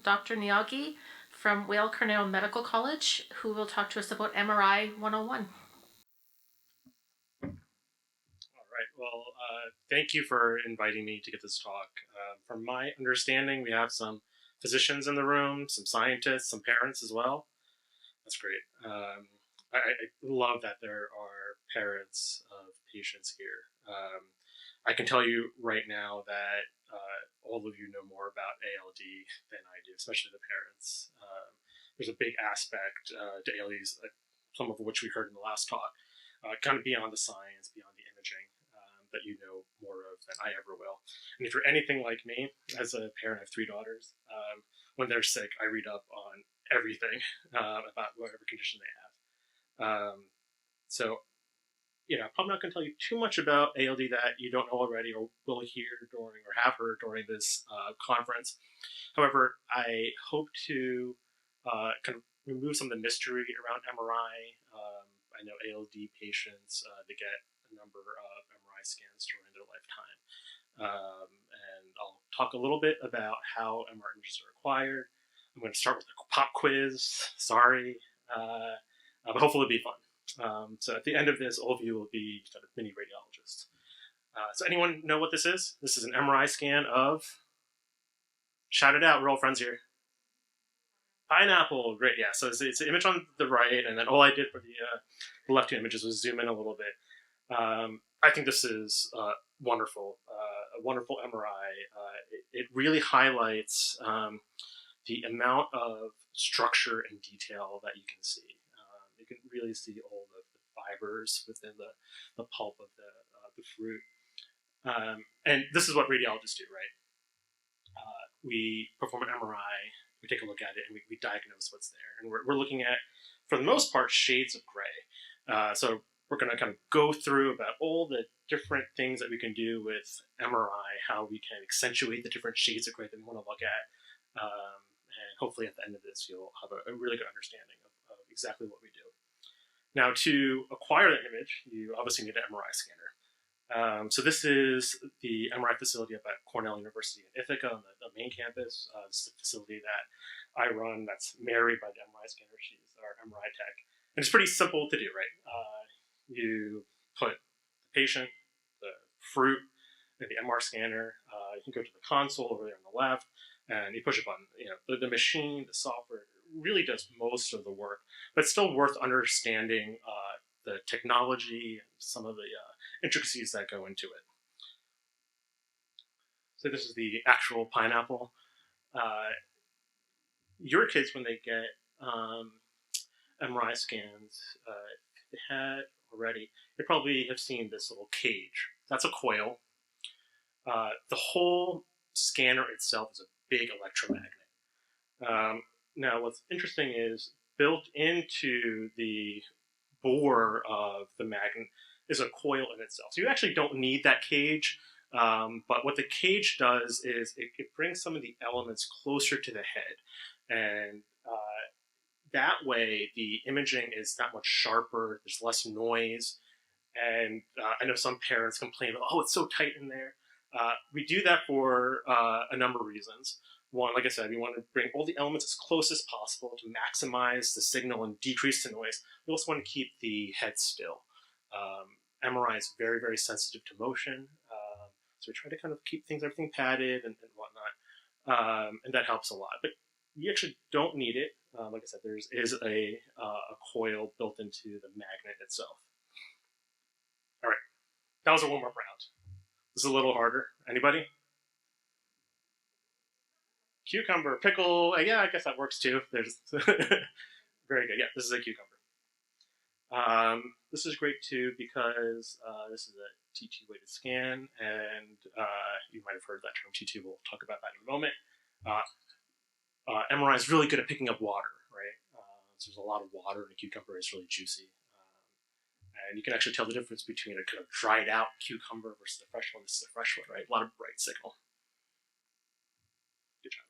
Dr. Niogi from Weill Cornell Medical College, who will talk to us about MRI 101. All right. Well, thank you for inviting me to get this talk. From my understanding, we have some physicians in the room, some scientists, some parents as well. That's great. I love that there are parents of patients here. I can tell you right now that all of you know more about ALD than I do, especially the parents. There's a big aspect to ALDs, some of which we heard in the last talk, kind of beyond the science, beyond the imaging, that you know more of than I ever will. And if you're anything like me, as a parent, I have 3 daughters. When they're sick, I read up on everything about whatever condition they have. So, I'm probably not going to tell you too much about ALD that you don't know already or will hear during or have heard during this conference. However, I hope to kind of remove some of the mystery around MRI. I know ALD patients, they get a number of MRI scans during their lifetime. And I'll talk a little bit about how MRI images are acquired. I'm going to start with a pop quiz. Sorry. But hopefully it'll be fun. So at the end of this, all of you will be kind of mini radiologists. So anyone know what this is? This is an MRI scan of, shout it out, we're all friends here. Pineapple, great, yeah. So it's an image on the right, and then all I did for the left-hand images was zoom in a little bit. I think this is wonderful, a wonderful MRI. It really highlights the amount of structure and detail that you can see. You can really see all the fibers within the pulp of the fruit. And this is what radiologists do, right? We perform an MRI, we take a look at it, and we diagnose what's there. And we're looking at, for the most part, shades of gray. So we're going to kind of go through about all the different things that we can do with MRI, how we can accentuate the different shades of gray that we want to look at. And hopefully at the end of this, you'll have a really good understanding of exactly what we do. Now, to acquire that image, you obviously need an MRI scanner. So this is the MRI facility up at Cornell University in Ithaca on the main campus. This is a facility that I run that's married by the MRI scanner. She's our MRI tech. And it's pretty simple to do, right? You put the patient, the fruit, and the MR scanner. You can go to the console over there on the left, and you push a button. The machine, the software, really does most of the work, but it's still worth understanding the technology and some of the intricacies that go into it. So this is the actual pineapple. Your kids, when they get MRI scans, they had already, they probably have seen this little cage. That's a coil. The whole scanner itself is a big electromagnet. Now, what's interesting is built into the bore of the magnet is a coil in itself. So you actually don't need that cage, but what the cage does is it brings some of the elements closer to the head. And that way, the imaging is that much sharper, there's less noise. And I know some parents complain about, oh, it's so tight in there. We do that for a number of reasons. One, like I said, we want to bring all the elements as close as possible to maximize the signal and decrease the noise. We also want to keep the head still. MRI is very, very sensitive to motion. So we try to kind of keep everything padded and whatnot. And that helps a lot. But you actually don't need it. Like I said, there is a coil built into the magnet itself. All right, that was a warm-up round. This is a little harder. Anybody? Cucumber, pickle, yeah, I guess that works too. There's very good. Yeah, this is a cucumber. This is great too because this is a T2 weighted scan, and you might have heard that term T2. We'll talk about that in a moment. MRI is really good at picking up water, right? So there's a lot of water in a cucumber. It's really juicy. And you can actually tell the difference between a kind of dried out cucumber versus a fresh one. This is a fresh one, right? A lot of bright signal. Good job.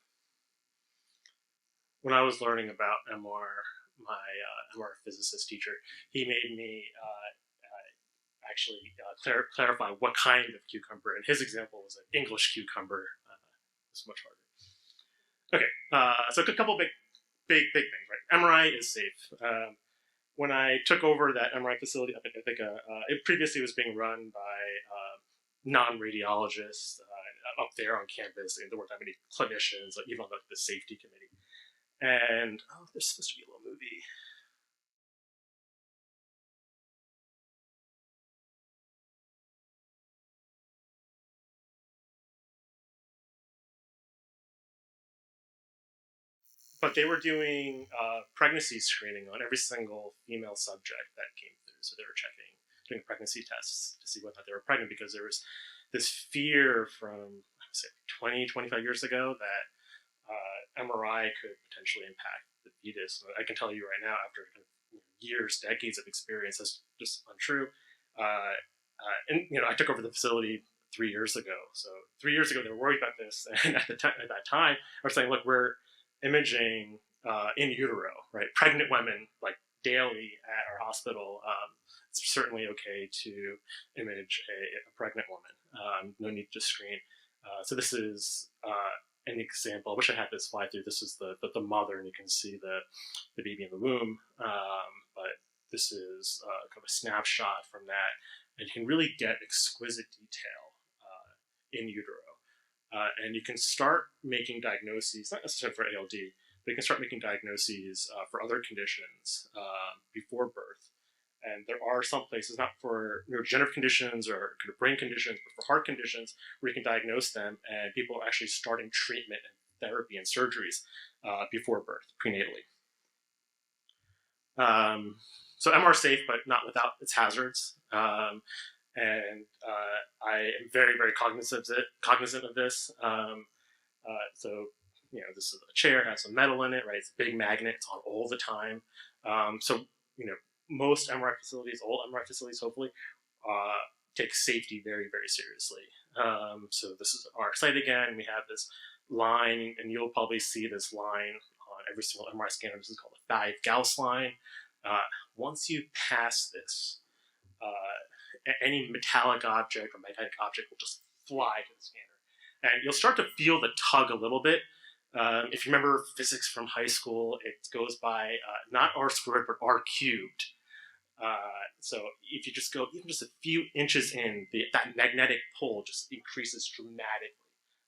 When I was learning about MR, my MR physicist teacher, he made me clarify what kind of cucumber. And his example was an English cucumber. It's much harder. Okay, So a couple big things, right? MRI is safe. When I took over that MRI facility, I think it previously was being run by non-radiologists up there on campus, and there weren't that many clinicians, like even on the safety committee. And there's supposed to be a little movie. But they were doing pregnancy screening on every single female subject that came through. So they were doing pregnancy tests to see whether they were pregnant, because there was this fear from, I would say, 20, 25 years ago that MRI could potentially impact the fetus. I can tell you right now, after years, decades of experience, that's just untrue. And I took over the facility 3 years ago. So 3 years ago, they were worried about this, and at that time, I was saying, look, we're imaging in utero, right? Pregnant women, like, daily at our hospital. It's certainly okay to image a pregnant woman. No need to screen. So this is an example. I wish I had this slide through. This is the mother, and you can see the baby in the womb. But this is kind of a snapshot from that, and you can really get exquisite detail in utero. And you can start making diagnoses, not necessarily for ALD, but you can start making diagnoses for other conditions before birth. And there are some places, not for neurodegenerative conditions or kind of brain conditions, but for heart conditions, where you can diagnose them, and people are actually starting treatment and therapy and surgeries before birth, prenatally. So MR is safe, but not without its hazards. And I am very, very cognizant of this. So, this is a chair, it has some metal in it, right? It's a big magnet, it's on all the time. So, most MRI facilities, old MRI facilities, hopefully, take safety very, very seriously. So this is our site again. We have this line, and you'll probably see this line on every single MRI scanner. This is called the 5-Gauss line. Once you pass this, any metallic object or magnetic object will just fly to the scanner. And you'll start to feel the tug a little bit. If you remember physics from high school, it goes by not r squared, but r cubed. So if you just go even just a few inches in, that magnetic pull just increases dramatically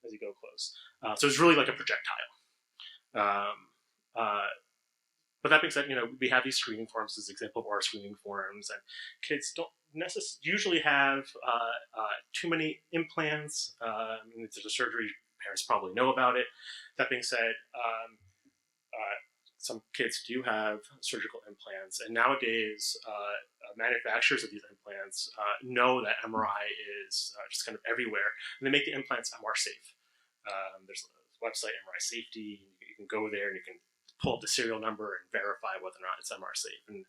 as you go close. So it's really like a projectile. But that being said, we have these screening forms as an example of our screening forms, and kids don't usually have too many implants. If there's a surgery, parents probably know about it. That being said, some kids do have surgical implants, and nowadays manufacturers of these implants know that MRI is just kind of everywhere, and they make the implants MR safe. There's a website, MRI Safety. You can go there and you can pull up the serial number and verify whether or not it's MR safe. And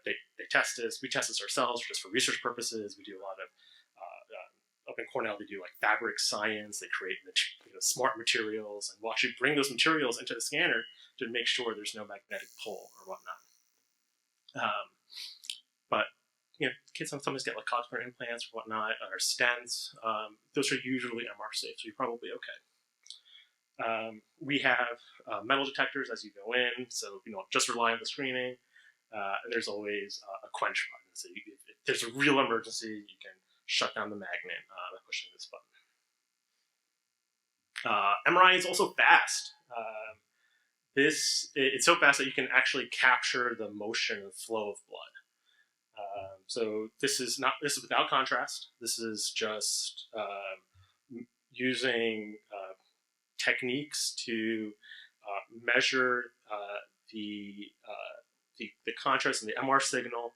they test this. We test this ourselves just for research purposes. We do a lot of up in Cornell, they do like fabric science. They create smart materials, and we'll actually bring those materials into the scanner to make sure there's no magnetic pull or whatnot. But kids sometimes get like cochlear implants or whatnot, or stents. Those are usually MR safe, so you're probably okay. We have metal detectors as you go in, so you don't just rely on the screening. And there's always a quench button, so if there's a real emergency, you can shut down the magnet by pushing this button. MRI is also fast. It's so fast that you can actually capture the motion and flow of blood. So this is without contrast. This is just using techniques to measure the contrast and the MR signal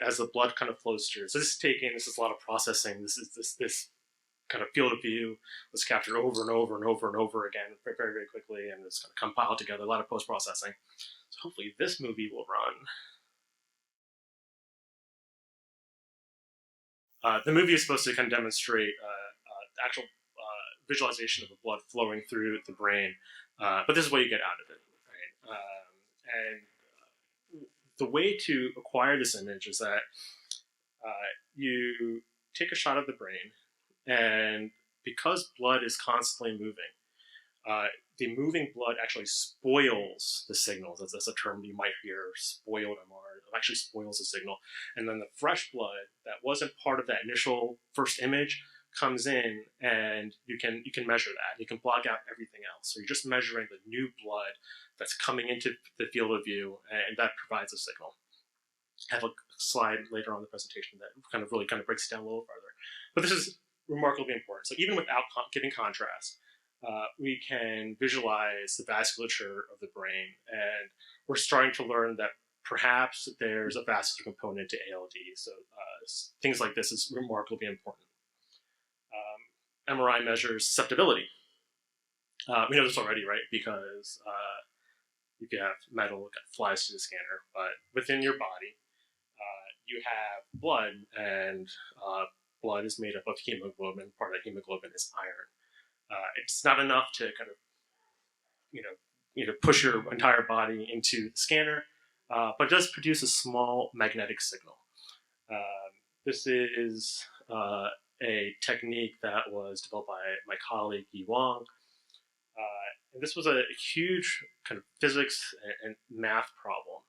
as the blood kind of flows through. So this is a lot of processing. This kind of field of view was captured over and over and over and over again very, very, very quickly, and it's kind of compiled together, a lot of post-processing. So hopefully this movie will run. The movie is supposed to kind of demonstrate actual visualization of the blood flowing through the brain, but this is what you get out of it, right? And the way to acquire this image is that you take a shot of the brain, and because blood is constantly moving, the moving blood actually spoils the signals. That's a term you might hear, spoiled MR. It actually spoils the signal. And then the fresh blood that wasn't part of that initial first image comes in, and you can measure that. You can block out everything else. So you're just measuring the new blood that's coming into the field of view, and that provides a signal. I have a slide later on in the presentation that really breaks it down a little further. But this is remarkably important. So even without giving contrast, we can visualize the vasculature of the brain, and we're starting to learn that perhaps there's a vascular component to ALD. So things like this is remarkably important. MRI measures susceptibility. We know this already, right? Because if you have metal, it flies to the scanner. But within your body, you have blood, and blood is made up of hemoglobin. Part of that hemoglobin is iron. It's not enough to push your entire body into the scanner, but it does produce a small magnetic signal. This is a technique that was developed by my colleague Yi Wang. And this was a huge kind of physics and math problem.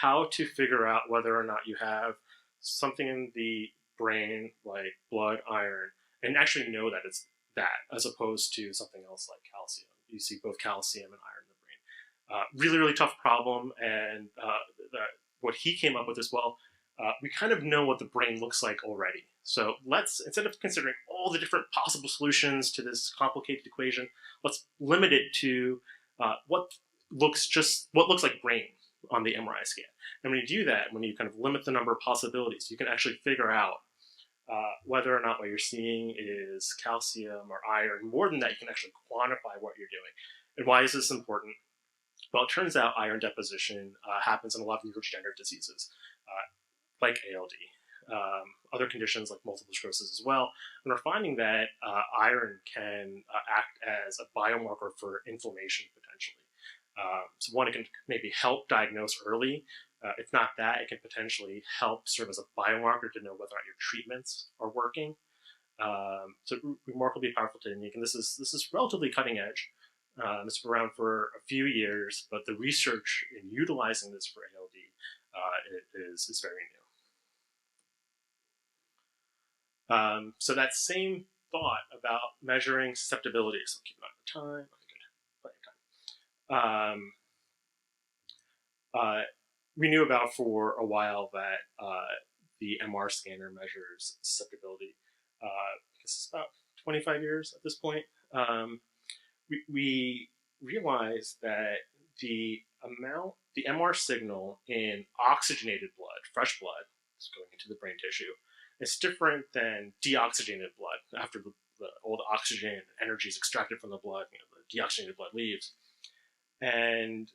How to figure out whether or not you have something in the brain like blood, iron, and actually know that it's that, as opposed to something else like calcium. You see both calcium and iron in the brain. Really, really tough problem, and what he came up with as well, we kind of know what the brain looks like already. So let's, instead of considering all the different possible solutions to this complicated equation, let's limit it to what looks like brain on the MRI scan. And when you do that, when you kind of limit the number of possibilities, you can actually figure out whether or not what you're seeing is calcium or iron. More than that, you can actually quantify what you're doing. And why is this important? Well, it turns out iron deposition happens in a lot of neurodegenerative diseases, like ALD, other conditions like multiple sclerosis as well. And we're finding that iron can act as a biomarker for inflammation potentially. So one, it can maybe help diagnose early. If not that, it can potentially help serve as a biomarker to know whether or not your treatments are working. So remarkably powerful technique, and this is relatively cutting edge. It's been around for a few years, but the research in utilizing this for ALD is very new. So that same thought about measuring susceptibility, so keep an eye on the time. Okay, plenty of time. We knew about for a while that the MR scanner measures susceptibility. I guess it's about 25 years at this point. We realized that the MR signal in oxygenated blood, fresh blood, is going into the brain tissue, is different than deoxygenated blood. After all the oxygen and energy is extracted from the blood, the deoxygenated blood leaves. And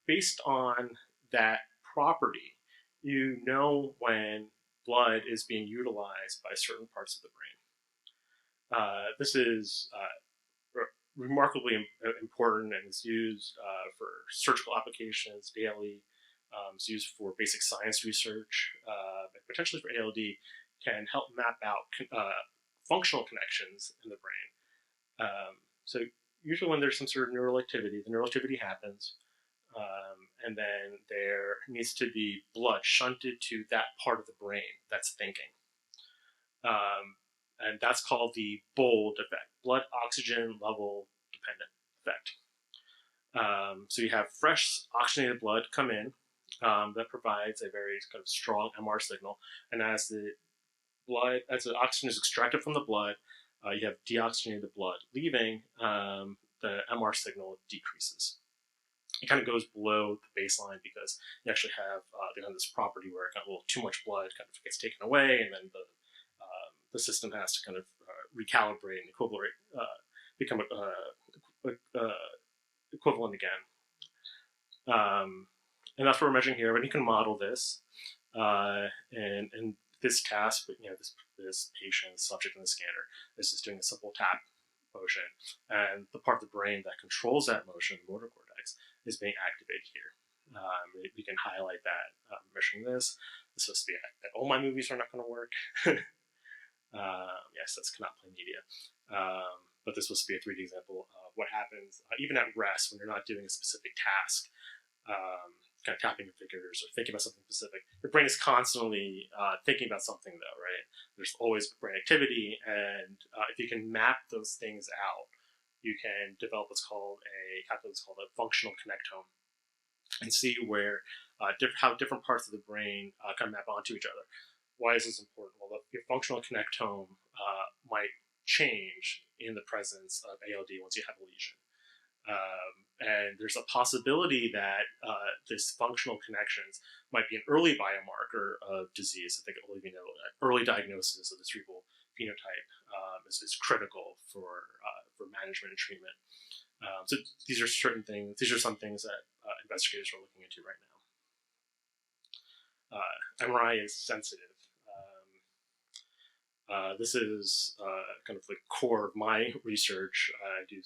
based on that property, you know when blood is being utilized by certain parts of the brain. This is remarkably important, and is used for surgical applications daily. It's used for basic science research, but potentially for ALD, can help map out functional connections in the brain. So usually when there's some sort of neural activity, the neural activity happens, and then there needs to be blood shunted to that part of the brain that's thinking. And that's called the BOLD effect, blood oxygen level dependent effect. So you have fresh oxygenated blood come in that provides a very kind of strong MR signal, and as the oxygen is extracted from the blood, you have deoxygenated blood leaving, the MR signal decreases. It kind of goes below the baseline because you actually have this property where kind of a little too much blood kind of gets taken away, and then the system has to kind of recalibrate and become equivalent again. And that's what we're measuring here. But you can model this, and this task, this patient, subject in the scanner, is just doing a simple tap motion, and the part of the brain that controls that motion, the motor cortex, is being activated here. We can highlight that measuring this. This is supposed to be that all my movies are not going to work. Yes, that's cannot play media. But this was supposed to be a 3D example of happens even at rest when you're not doing a specific task, kind of tapping your fingers or thinking about something specific. Your brain is constantly thinking about something, though, right? There's always brain activity, and if you can map those things out, you can develop what's called a functional connectome, and see where how different parts of the brain kind of map onto each other. Why is this important? Well, your functional connectome might change in the presence of ALD once you have a lesion. And there's a possibility that this functional connections might be an early biomarker of disease. I think early diagnosis of the cerebral phenotype is critical for management and treatment. So these are certain things. These are some things that investigators are looking into right now. MRI is sensitive. This is kind of the core of my research. I do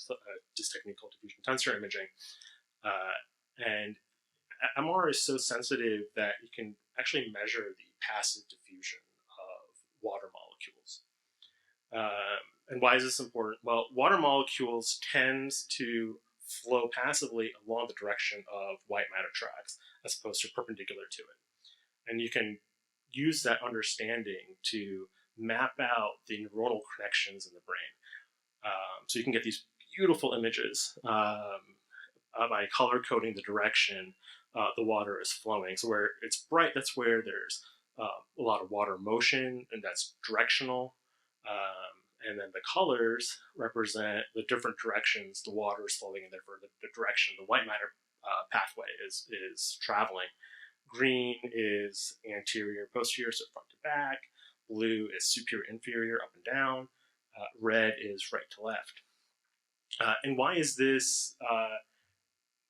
this technique called diffusion tensor imaging. And MR is so sensitive that you can actually measure the passive diffusion of water molecules. And why is this important? Well, water molecules tend to flow passively along the direction of white matter tracks as opposed to perpendicular to it. And you can use that understanding to map out the neuronal connections in the brain. So you can get these beautiful images by color coding the direction the water is flowing. So where it's bright, that's where there's a lot of water motion, and that's directional. And then the colors represent the different directions the water is flowing, and therefore the direction the white matter pathway is traveling. Green is anterior, posterior, so front to back. Blue is superior, inferior, up and down. Red is right to left. And why is this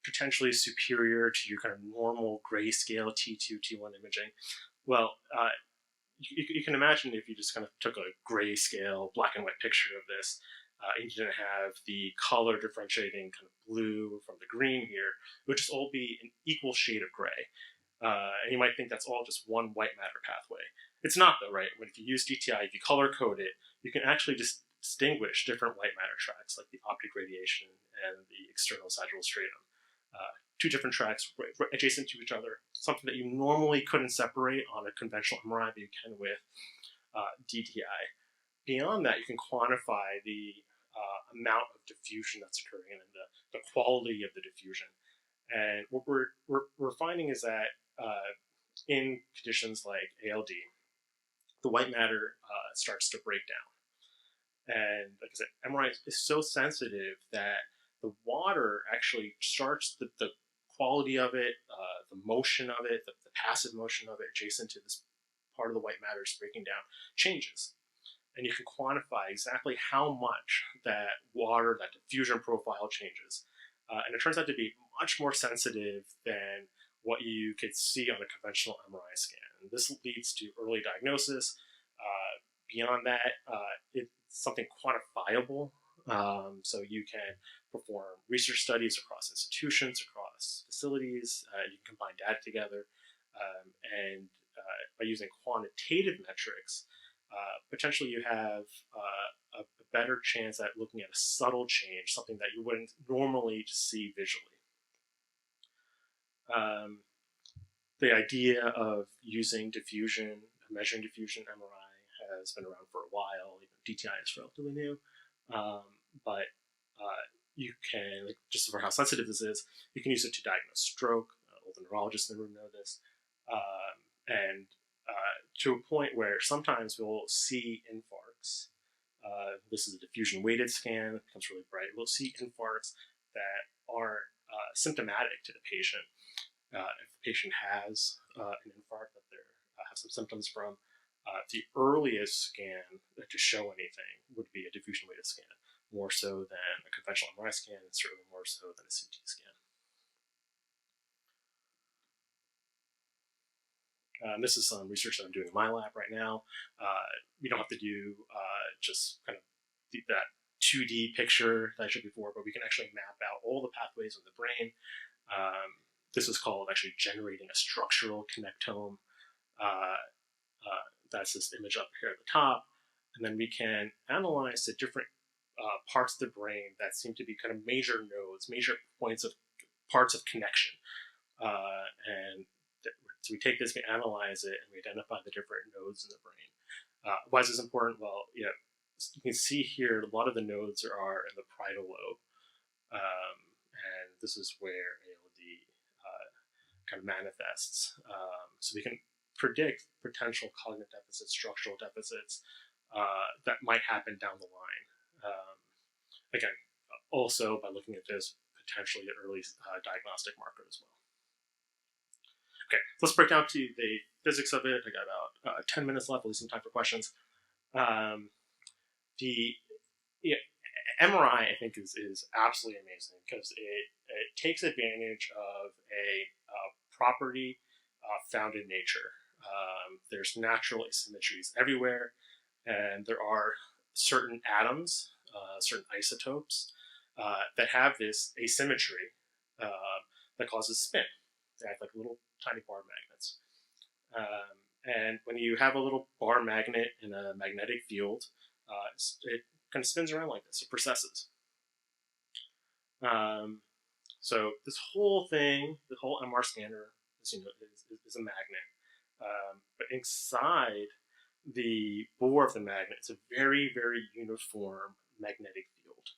potentially superior to your kind of normal grayscale T2, T1 imaging? Well, you can imagine if you just kind of took a grayscale, black and white picture of this, and you didn't have the color differentiating kind of blue from the green here, it would just all be an equal shade of gray. And you might think that's all just one white matter pathway. It's not, though, right? When if you use DTI, if you color code it, you can actually distinguish different white matter tracks, like the optic radiation and the external sagittal stratum. Two different tracks right adjacent to each other, something that you normally couldn't separate on a conventional MRI, but you can with DTI. Beyond that, you can quantify the amount of diffusion that's occurring and the quality of the diffusion. And what we're finding is that in conditions like ALD, the white matter starts to break down. And like I said, MRI is so sensitive that the water actually starts the quality of it, the motion of it, the passive motion of it adjacent to this part of the white matter is breaking down, changes. And you can quantify exactly how much that water, that diffusion profile changes. And it turns out to be much more sensitive than what you could see on a conventional MRI scan. And this leads to early diagnosis. Beyond that, it's something quantifiable. So you can perform research studies across institutions, across facilities. You can combine data together. And by using quantitative metrics, potentially you have a better chance at looking at a subtle change, something that you wouldn't normally see visually. The idea of using diffusion, measuring diffusion MRI has been around for a while. Even DTI is relatively new. But you can, like, just for how sensitive this is, you can use it to diagnose stroke. All the neurologists in the room know this. And to a point where sometimes we'll see infarcts. This is a diffusion weighted scan. It becomes really bright. We'll see infarcts that aren't symptomatic to the patient. If the patient has an infarct that they have some symptoms from, the earliest scan to show anything would be a diffusion weighted scan, more so than a conventional MRI scan, and certainly more so than a CT scan. This is some research that I'm doing in my lab right now. We don't have to do just kind of that 2D picture that I showed before, but we can actually map out all the pathways of the brain. This is called actually generating a structural connectome. That's this image up here at the top. And then we can analyze the different parts of the brain that seem to be kind of major nodes, major points of parts of connection. And so we take this, we analyze it, and we identify the different nodes in the brain. Why is this important? Well, you can see here a lot of the nodes are in the parietal lobe, and this is where ALD kind of manifests. So we can predict potential cognitive deficits, structural deficits that might happen down the line. Again, also by looking at this, potentially an early diagnostic marker as well. Okay, so let's break down to the physics of it. I got about 10 minutes left. We'll leave some time for questions. The MRI, I think, is absolutely amazing because it takes advantage of a property found in nature. There's natural asymmetries everywhere, and there are certain atoms, certain isotopes that have this asymmetry that causes spin. They act like little tiny bar magnets. And when you have a little bar magnet in a magnetic field, it kind of spins around like this. It precesses. So this whole thing, the whole MR scanner, is a magnet. But inside the bore of the magnet, it's a very, very uniform magnetic field.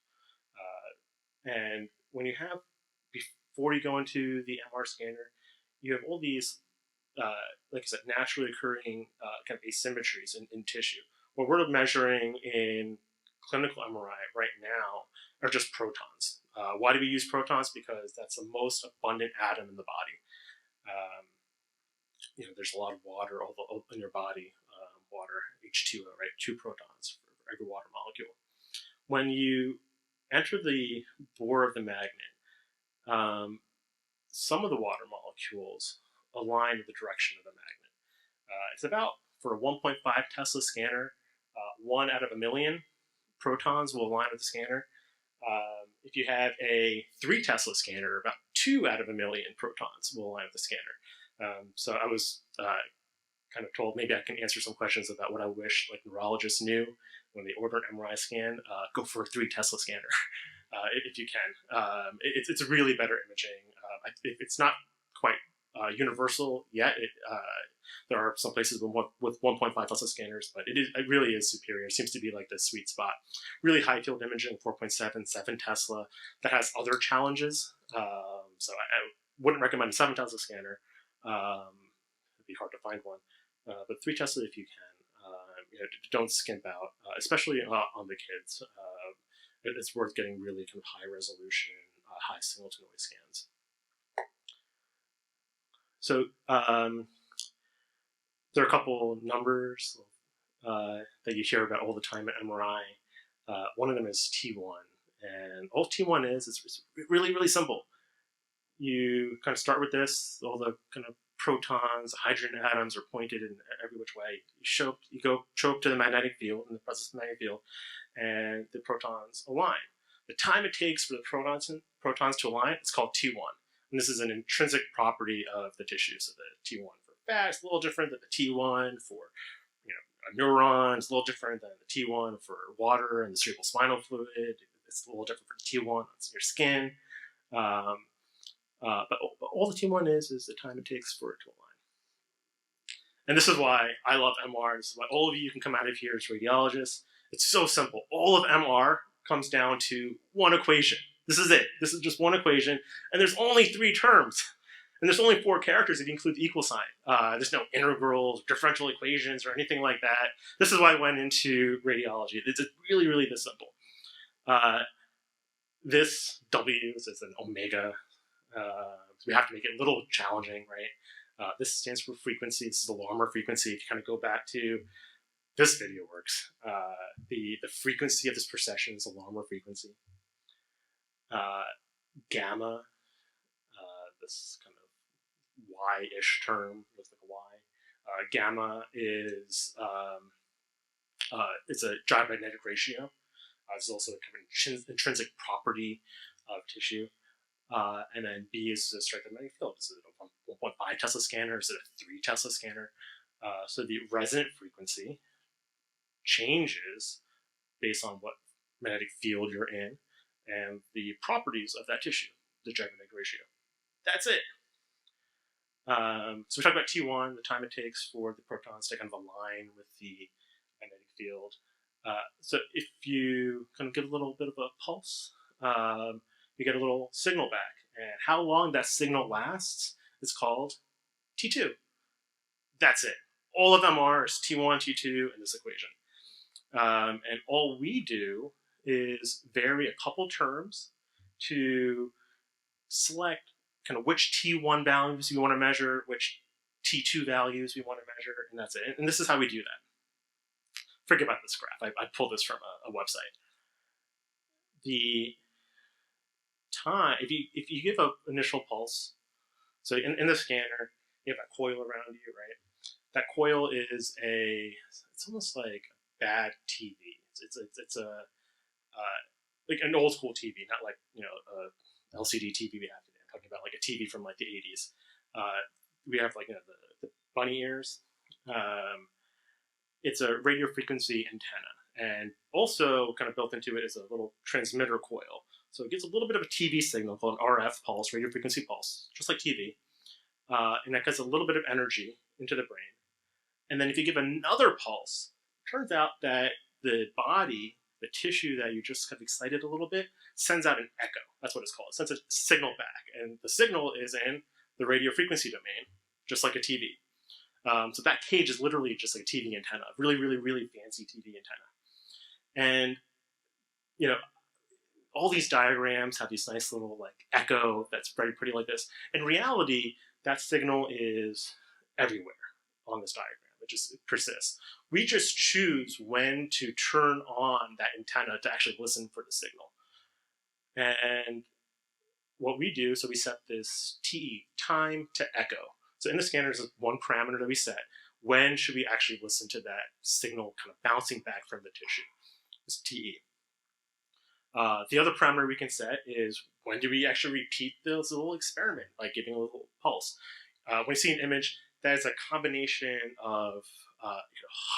And when you have, before you go into the MR scanner, you have all these, like I said, naturally occurring kind of asymmetries in tissue. What we're measuring in clinical MRI right now are just protons. Why do we use protons? Because that's the most abundant atom in the body. There's a lot of water in your body, water, H2O, right? 2 protons for every water molecule. When you enter the bore of the magnet, some of the water molecules align with the direction of the magnet. It's about, for a 1.5 Tesla scanner, 1 out of a million protons will align with the scanner. If you have a 3 Tesla scanner, about 2 out of a million protons will align with the scanner. So I was kind of told maybe I can answer some questions about what I wish like neurologists knew when they order an MRI scan. Go for a 3 Tesla scanner if you can. It's a really better imaging. It's not quite universal yet. There are some places with 1.5 Tesla scanners, but it really is superior. It seems to be like the sweet spot. Really high field imaging, 4.7, 7 Tesla, that has other challenges. So I wouldn't recommend a 7 Tesla scanner. It'd be hard to find one. But 3 Tesla if you can. Don't skimp out, especially on the kids. It's worth getting really kind of high resolution, high signal to noise scans. So there are a couple numbers that you hear about all the time at MRI. One of them is T1. And all T1 is, it's really, really simple. You kind of start with this, all the kind of protons, hydrogen atoms are pointed in every which way. You go show up to the magnetic field, in the presence of the magnetic field, and the protons align. The time it takes for the protons to align is called T1. And this is an intrinsic property of the tissue. So the T1 for fat is a little different than the T1 for a neuron. It's a little different than the T1 for water and the cerebral spinal fluid. It's a little different for the T1 on your skin. But all the T1 is the time it takes for it to align. And this is why I love MR. This is why all of you can come out of here as radiologists. It's so simple. All of MR comes down to one equation. This is it. This is just one equation. And there's only 3 terms. And there's only 4 characters if you include the equal sign. There's no integrals, differential equations, or anything like that. This is why I went into radiology. It's really, really this simple. This W is an omega. So we have to make it a little challenging, right? This stands for frequency. This is the Larmor frequency. If you kind of go back to this video works, the frequency of this precession is the Larmor frequency. Gamma, this kind of Y-ish term, looks like a Y. Gamma is it's a gyro-magnetic ratio. It's also a kind of intrinsic property of tissue. And then B is the strength of the magnetic field. Is it a 1.5 Tesla scanner? Is it a 3 Tesla scanner? So the resonant frequency changes based on what magnetic field you're in, and the properties of that tissue, the drug-to-magnetic ratio. That's it. So we talked about T1, the time it takes for the protons to kind of align with the magnetic field. So if you kind of give a little bit of a pulse, you get a little signal back. And how long that signal lasts is called T2. That's it. All of them are T1, T2 in this equation. And all we do is vary a couple terms to select kind of which T1 values we want to measure, which T2 values we want to measure, and that's it. And this is how we do that. Forget about this graph. I pulled this from a website. The time, if you give an initial pulse, so in the scanner, you have a coil around you, right? That coil is it's almost like a bad TV. It's a like an old school TV, not like a LCD TV we have today. I'm talking about like a TV from like the 80s. We have like the bunny ears. It's a radio frequency antenna, and also kind of built into it is a little transmitter coil. So it gets a little bit of a TV signal called an RF pulse, radio frequency pulse, just like TV, and that gets a little bit of energy into the brain. And then if you give another pulse, it turns out that the body, the tissue that you just kind of excited a little bit, sends out an echo. That's what it's called. It sends a signal back, and the signal is in the radio frequency domain, just like a TV. So that cage is literally just like a TV antenna, a really, really, really fancy TV antenna. And, all these diagrams have these nice little like echo that's very pretty like this. In reality, that signal is everywhere on this diagram. It just persists. We just choose when to turn on that antenna to actually listen for the signal. And what we do, so we set this TE, time to echo. So in the scanner is one parameter that we set. When should we actually listen to that signal kind of bouncing back from the tissue? It's TE. The other parameter we can set is when do we actually repeat this little experiment, like giving a little pulse. When you see an image, that is a combination of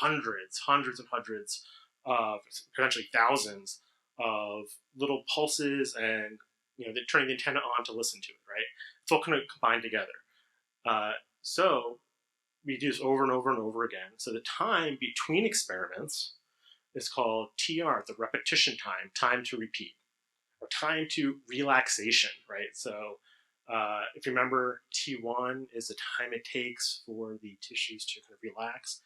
hundreds and hundreds of, potentially thousands of little pulses, and they're turning the antenna on to listen to it, right? It's all kind of combined together. So we do this over and over and over again. So the time between experiments is called TR, the repetition time, time to repeat, or time to relaxation, right? So if you remember, T1 is the time it takes for the tissues to kind of relax.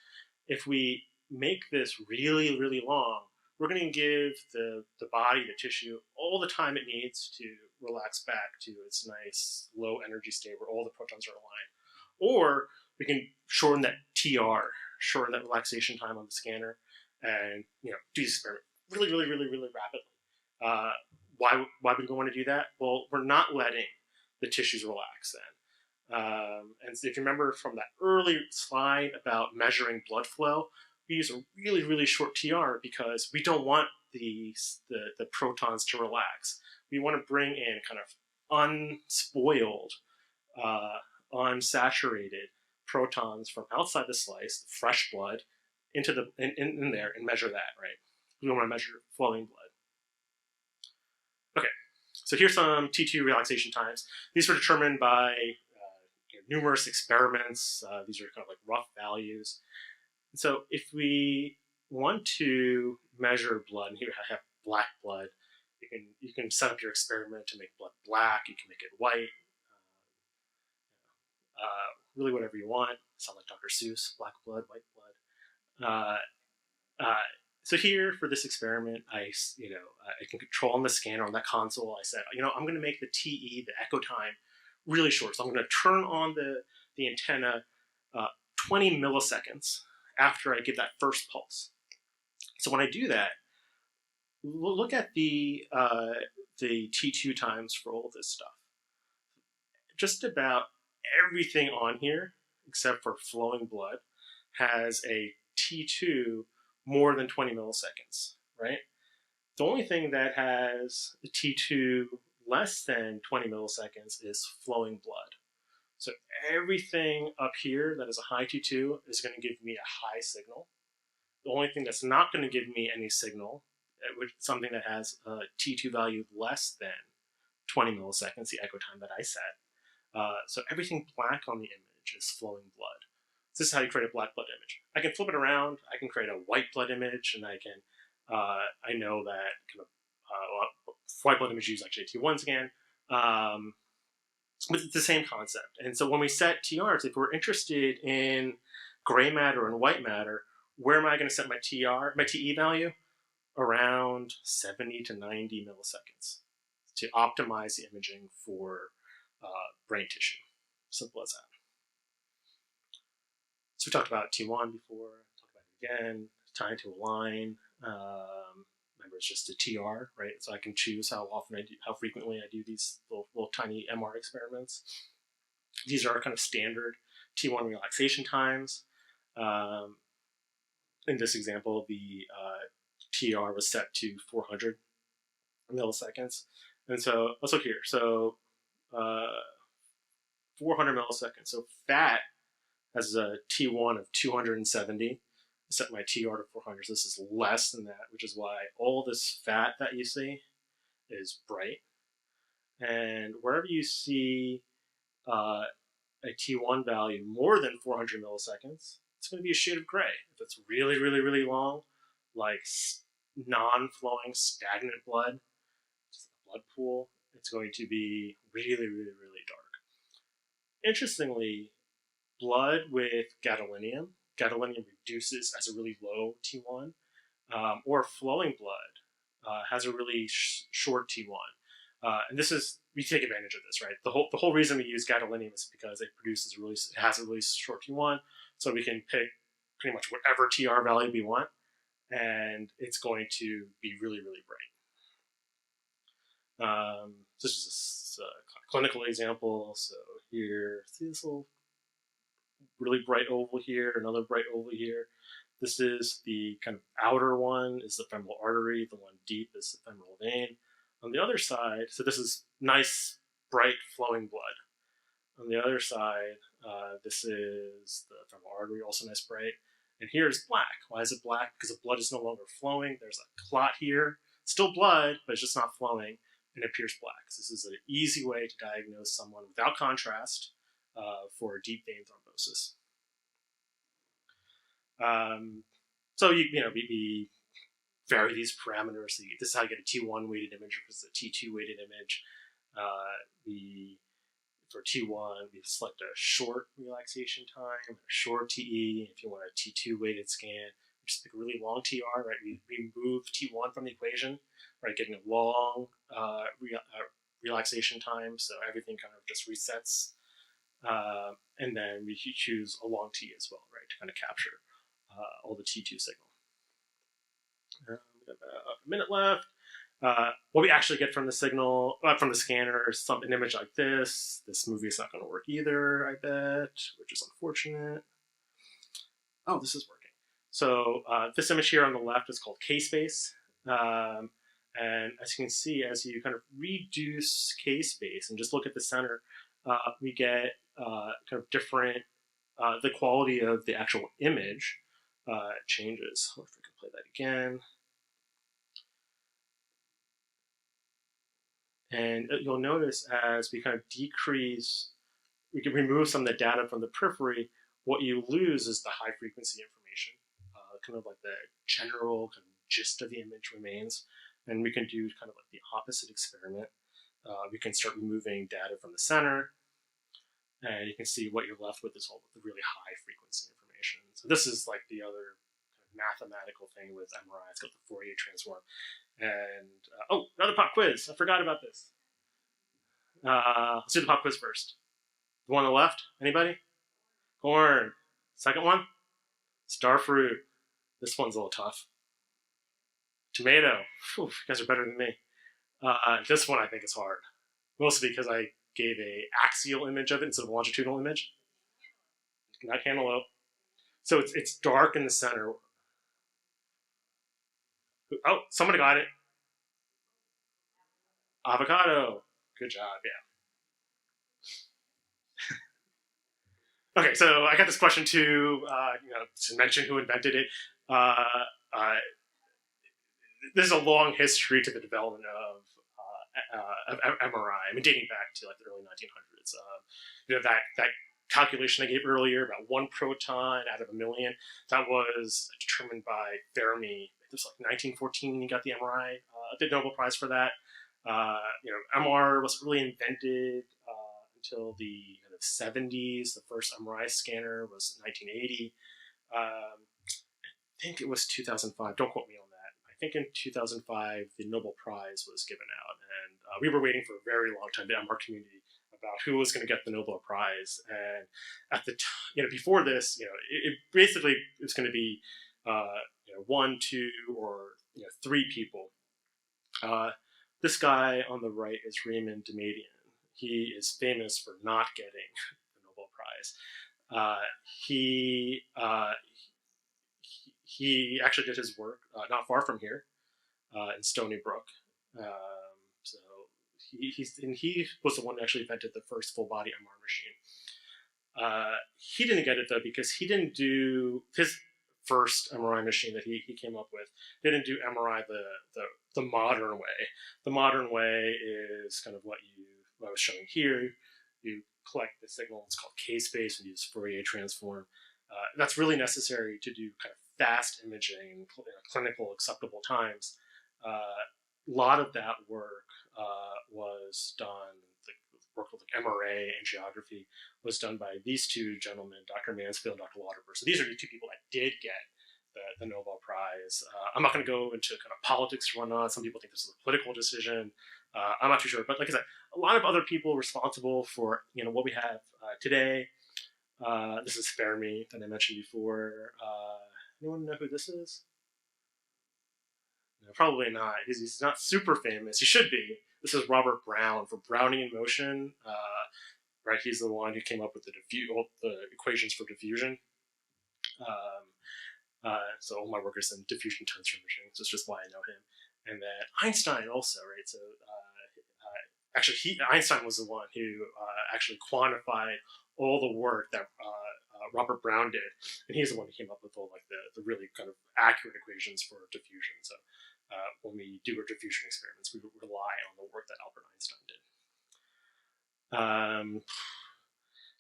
If we make this really, really long, we're going to give the body, the tissue, all the time it needs to relax back to its nice low energy state where all the protons are aligned. Or we can shorten that TR, shorten that relaxation time on the scanner, and do the experiment really, really, really, really rapidly. Why would we want to do that? Well, we're not letting the tissues relax then. And if you remember from that early slide about measuring blood flow, we use a really, really short TR because we don't want the protons to relax. We want to bring in kind of unspoiled, unsaturated protons from outside the slice, fresh blood, into in there and measure that, right? We don't want to measure flowing blood. Okay, so here's some T2 relaxation times. These were determined by numerous experiments. These are kind of like rough values. And so if we want to measure blood, and here I have black blood, you can set up your experiment to make blood black. You can make it white. Really whatever you want. Sound like Dr. Seuss, black blood, white blood. So here for this experiment, I can control on the scanner on that console. I said, I'm going to make the TE, the echo time, really short. So I'm going to turn on the antenna 20 milliseconds after I give that first pulse. So when I do that, we'll look at the T2 times for all this stuff. Just about everything on here, except for flowing blood, has a T2 more than 20 milliseconds, right? The only thing that has a T2 less than 20 milliseconds is flowing blood. So everything up here that is a high T2 is going to give me a high signal. The only thing that's not going to give me any signal something that has a T2 value less than 20 milliseconds, the echo time that I set. So everything black on the image is flowing blood. So this is how you create a black blood image. I can flip it around. I can create a white blood image, and I know that kind of white blood image use like JT1s again. But it's the same concept. And so when we set TRs, if we're interested in gray matter and white matter, where am I going to set my TE value? Around 70 to 90 milliseconds to optimize the imaging for brain tissue. Simple as that. So we talked about T1 before, talked about it again, time to align. Remember, it's just a TR, right? So I can choose how frequently I do these little tiny MR experiments. These are kind of standard T1 relaxation times. In this example, the TR was set to 400 milliseconds. And so let's look here. So 400 milliseconds. So fat has a T1 of 270. I set my TR to 400. So this is less than that, which is why all this fat that you see is bright. And wherever you see a T1 value more than 400 milliseconds, it's going to be a shade of gray. If it's really, really, really long, like non-flowing stagnant blood, just a blood pool, it's going to be really, really, really dark. Interestingly, blood with gadolinium reduces as a really low T1, or flowing blood has a really short T1. And this is, we take advantage of this, right? The whole reason we use gadolinium is because it has a really short T1, so we can pick pretty much whatever TR value we want, and it's going to be really, really bright. This is a clinical example. So here, see this little really bright oval here, another bright oval here. This is the kind of outer one is the femoral artery, the one deep is the femoral vein. On the other side, so this is nice, bright, flowing blood. On the other side, this is the femoral artery, also nice, bright. And here is black. Why is it black? Because the blood is no longer flowing. There's a clot here. Still blood, but it's just not flowing, and it appears black. So this is an easy way to diagnose someone without contrast for deep vein thrombosis. So we vary these parameters. So this is how you get a T1 weighted image versus a T2 weighted image. For T1, we select a short relaxation time, a short TE. If you want a T2 weighted scan, we just pick a really long TR, right? We remove T1 from the equation, right? Getting a long relaxation time, so everything kind of just resets. And then we choose a long T as well, right, to kind of capture all the T2 signal. We have a minute left. What we actually get from the signal, from the scanner, is an image like this. This movie is not going to work either, I bet, which is unfortunate. Oh, this is working. So this image here on the left is called K-space. And as you can see, as you kind of reduce K-space and just look at the center, we get kind of different, the quality of the actual image changes. If we can play that again. And you'll notice as we kind of decrease, we can remove some of the data from the periphery, what you lose is the high frequency information, kind of like the general kind of gist of the image remains. And we can do kind of like the opposite experiment. We can start removing data from the center, and you can see what you're left with is all the really high frequency information. So this is like the other kind of mathematical thing with MRI. It's got the Fourier transform. And, oh, another pop quiz. I forgot about this. Let's do the pop quiz first. The one on the left, anybody? Corn. Second one? Star fruit. This one's a little tough. Tomato. Whew, you guys are better than me. This one I think is hard. Mostly because I gave a axial image of it instead of a longitudinal image. Not cantaloupe. So it's dark in the center. Oh, somebody got it. Avocado. Good job, yeah. Okay, so I got this question too, to mention who invented it. there's a long history to the development of MRI. I mean, dating back to like the early 1900s. That calculation I gave earlier about one proton out of a million, that was determined by Fermi. It was like 1914. He got the MRI, the Nobel Prize for that. MR wasn't really invented until the kind of 70s. The first MRI scanner was 1980. I think it was 2005. Don't quote me on that. I think in 2005 the Nobel Prize was given out, and we were waiting for a very long time, the MR community, about who was going to get the Nobel Prize. And at the before this, it basically it's going to be one, two, or three people. This guy on the right is Raymond Damadian. He is famous for not getting the Nobel Prize. He actually did his work not far from here in Stony Brook. So he was the one who actually invented the first full body MR machine. He didn't get it though because he didn't do his first MRI machine that he came up with. Didn't do MRI the modern way. The modern way is kind of what I was showing here. You collect the signal. It's called K-space and use Fourier transform. That's really necessary to do kind of fast imaging, clinical acceptable times. A lot of that work was done, the work with like MRA and geography was done by these two gentlemen, Dr. Mansfield and Dr. Lauterbur. So these are the two people that did get the Nobel Prize. I'm not going to go into kind of politics or whatnot. Some people think this is a political decision. I'm not too sure. But like I said, a lot of other people responsible for what we have today. This is Fermi that I mentioned before. Anyone know who this is? No, probably not. He's not super famous. He should be. This is Robert Brown for Brownian motion. Right, he's the one who came up with the equations for diffusion. So all my work is in diffusion tensor machines. So it's just why I know him. And then Einstein also, right? So actually, Einstein was the one who actually quantified all the work that Robert Brown did, and he's the one who came up with all like the really kind of accurate equations for diffusion. So when we do our diffusion experiments, we rely on the work that Albert Einstein did.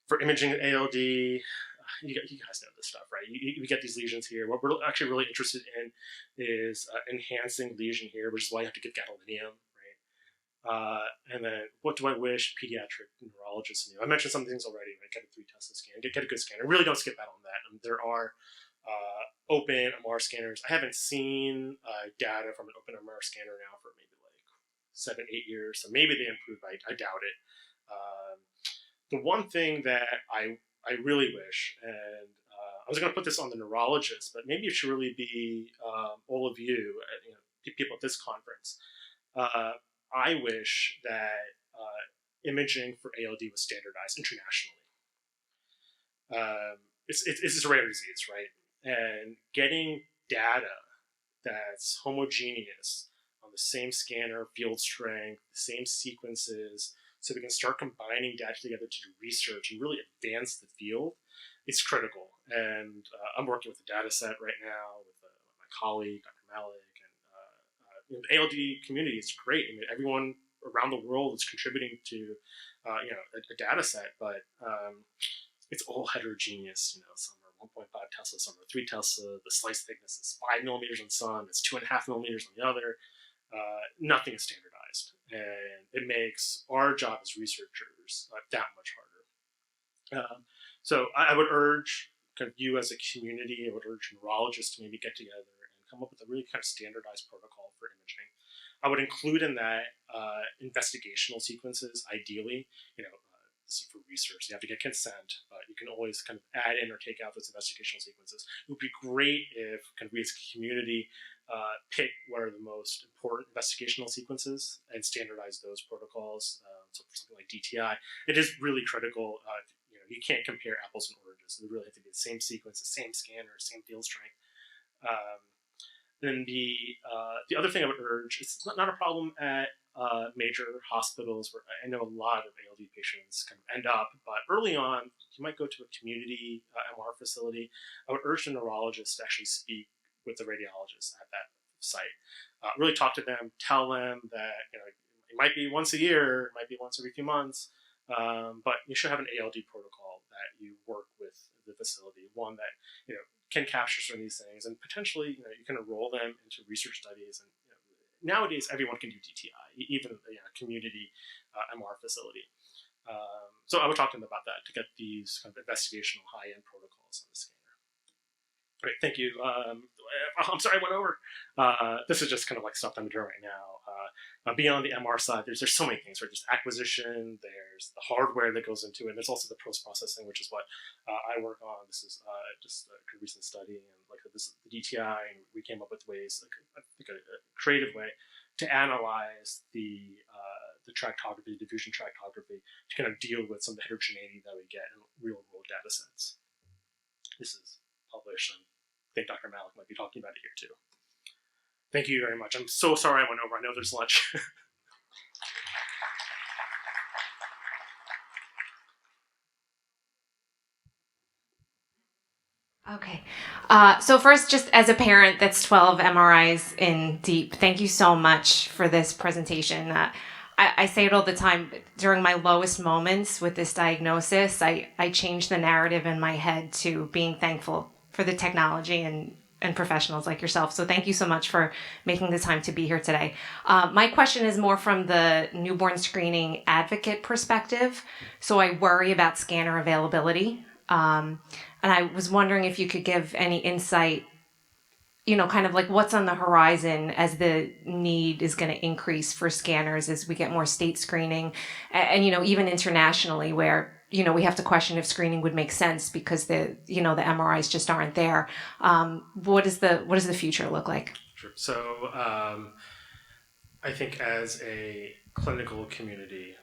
For imaging ALD, you guys know this stuff, right? You get these lesions here. What we're actually really interested in is enhancing lesion here, which is why you have to give gadolinium, right? And then what do I wish pediatric neurologists knew? I mentioned some things already, right? Get a 3 Tesla scan, get a good scanner. Really don't skip out on that. There are open MR scanners. I haven't seen data from an open MR scanner now for maybe like 7-8 years, so maybe they improved. I doubt it. The one thing that I really wish, and I was going to put this on the neurologists, but maybe it should really be all of you, people at this conference. I wish that imaging for ALD was standardized internationally. It's a rare disease, right? And getting data that's homogeneous on the same scanner, field strength, the same sequences, so we can start combining data together to do research and really advance the field, it's critical. And I'm working with a data set right now with my colleague, Dr. Malik, and the ALD community is great. I mean, everyone around the world is contributing to a data set, but it's all heterogeneous. Some are 1.5 Tesla, some are 3 Tesla. The slice thickness is 5 millimeters on some, it's 2.5 millimeters on the other. Nothing is standardized, and it makes our job as researchers that much harder. So I would urge kind of you as a community, I would urge neurologists to maybe get together and come up with a really kind of standardized protocol for imaging. I would include in that investigational sequences, ideally. This is for research. You have to get consent, but you can always kind of add in or take out those investigational sequences. It would be great if kind of we as a community pick what are the most important investigational sequences and standardize those protocols. So for something like DTI, it is really critical. You can't compare apples and oranges. They really have to be the same sequence, the same scanner, same field strength. Then the other thing I would urge, it's not a problem at major hospitals where I know a lot of ALD patients kind of end up, but early on, you might go to a community MR facility. I would urge the neurologist to actually speak with the radiologist at that site. really talk to them, tell them that it might be once a year, it might be once every few months, but you should have an ALD protocol that you work with the facility, one that can capture some of these things, and potentially you can enroll them into research studies. And nowadays everyone can do DTI, even a community MR facility. So I would talk to them about that to get these kind of investigational high-end protocols on the scanner. Great, thank you. I'm sorry I went over. This is just kind of like stuff I'm doing right now. Beyond the MR side, there's so many things, right? There's acquisition, there's the hardware that goes into it, and there's also the post-processing, which is what I work on. This is just a recent study, and like this is the DTI, and we came up with ways, like a creative way to analyze the tractography, diffusion tractography, to kind of deal with some of the heterogeneity that we get in real-world data sets. This is published, and I think Dr. Malik might be talking about it here too. Thank you very much. I'm so sorry I went over. I know there's lunch. Okay. So first, just as a parent that's 12 MRIs in deep, thank you so much for this presentation. I say it all the time. During my lowest moments with this diagnosis, I changed the narrative in my head to being thankful for the technology and professionals like yourself. So thank you so much for making the time to be here today. My question is more from the newborn screening advocate perspective. So I worry about scanner availability. And I was wondering if you could give any insight, kind of like what's on the horizon as the need is going to increase for scanners as we get more state screening and even internationally where, we have to question if screening would make sense because the MRIs just aren't there. What does the future look like? Sure. So I think as a clinical community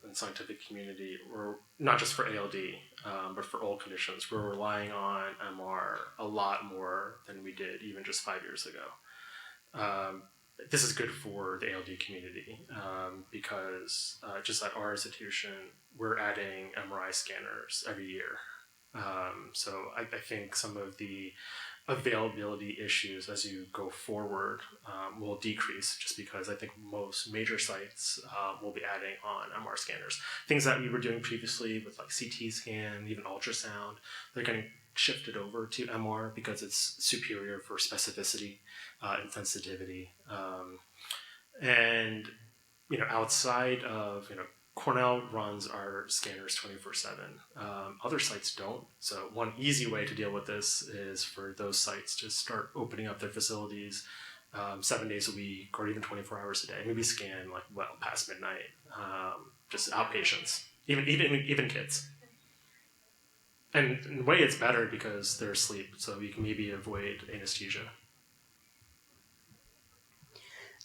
and scientific community, we're not just for ALD, but for all conditions, we're relying on MR a lot more than we did even just 5 years ago. This is good for the ALD community because just at our institution, we're adding MRI scanners every year. So I think some of the availability issues as you go forward will decrease just because I think most major sites will be adding on MR scanners. Things that we were doing previously with like CT scan, even ultrasound, they're getting shifted over to MR because it's superior for specificity and sensitivity. And outside of Cornell runs our scanners 24/7. Other sites don't. So one easy way to deal with this is for those sites to start opening up their facilities 7 days a week or even 24 hours a day. Maybe scan past midnight, just outpatients, even kids. And in a way, it's better because they're asleep, so we can maybe avoid anesthesia.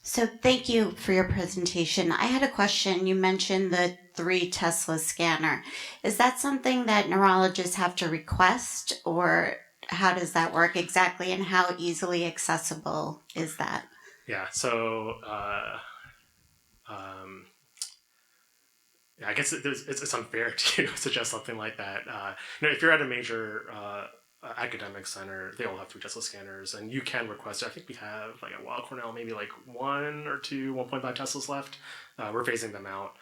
So thank you for your presentation. I had a question. You mentioned the 3 Tesla scanner. Is that something that neurologists have to request, or how does that work exactly, and how easily accessible is that? Yeah, so I guess it's unfair to suggest something like that. If you're at a major academic center, they all have 3 Tesla scanners, and you can request it. I think we have at Weill Cornell maybe 1 or 2 1.5 Teslas left. We're phasing them out.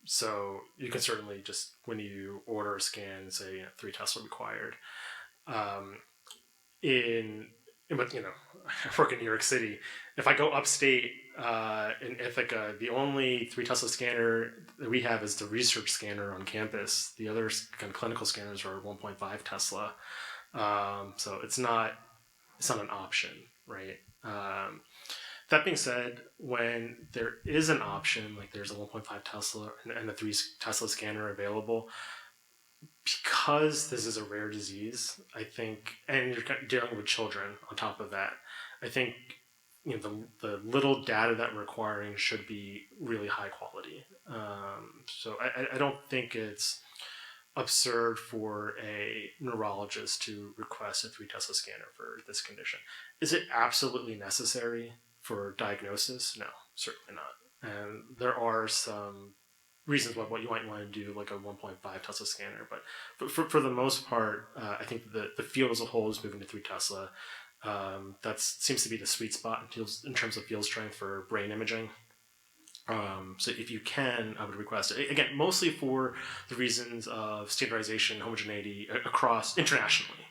So you can certainly just, when you order a scan, say 3 Tesla required. I work in New York City. If I go upstate in Ithaca, the only 3 Tesla scanner that we have is the research scanner on campus. The other kind of clinical scanners are 1.5 Tesla. So it's not an option, right? That being said, when there is an option, like there's a 1.5 Tesla and a 3 Tesla scanner available, because this is a rare disease, I think, and you're dealing with children on top of that, I think the little data that we're requiring should be really high quality. So I don't think it's absurd for a neurologist to request a 3 Tesla scanner for this condition. Is it absolutely necessary for diagnosis? No, certainly not. And there are some reasons what you might want to do, like a 1.5 Tesla scanner, but for the most part, I think the field as a whole is moving to 3 Tesla. That seems to be the sweet spot in terms of field strength for brain imaging. So if you can, I would request it. Again, mostly for the reasons of standardization, homogeneity across internationally,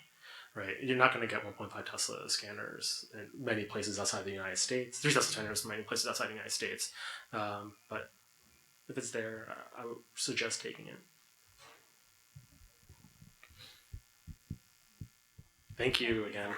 right? You're not going to get 1.5 Tesla scanners in many places outside the United States. 3 Tesla scanners in many places outside the United States. But if it's there, I would suggest taking it. Thank you again.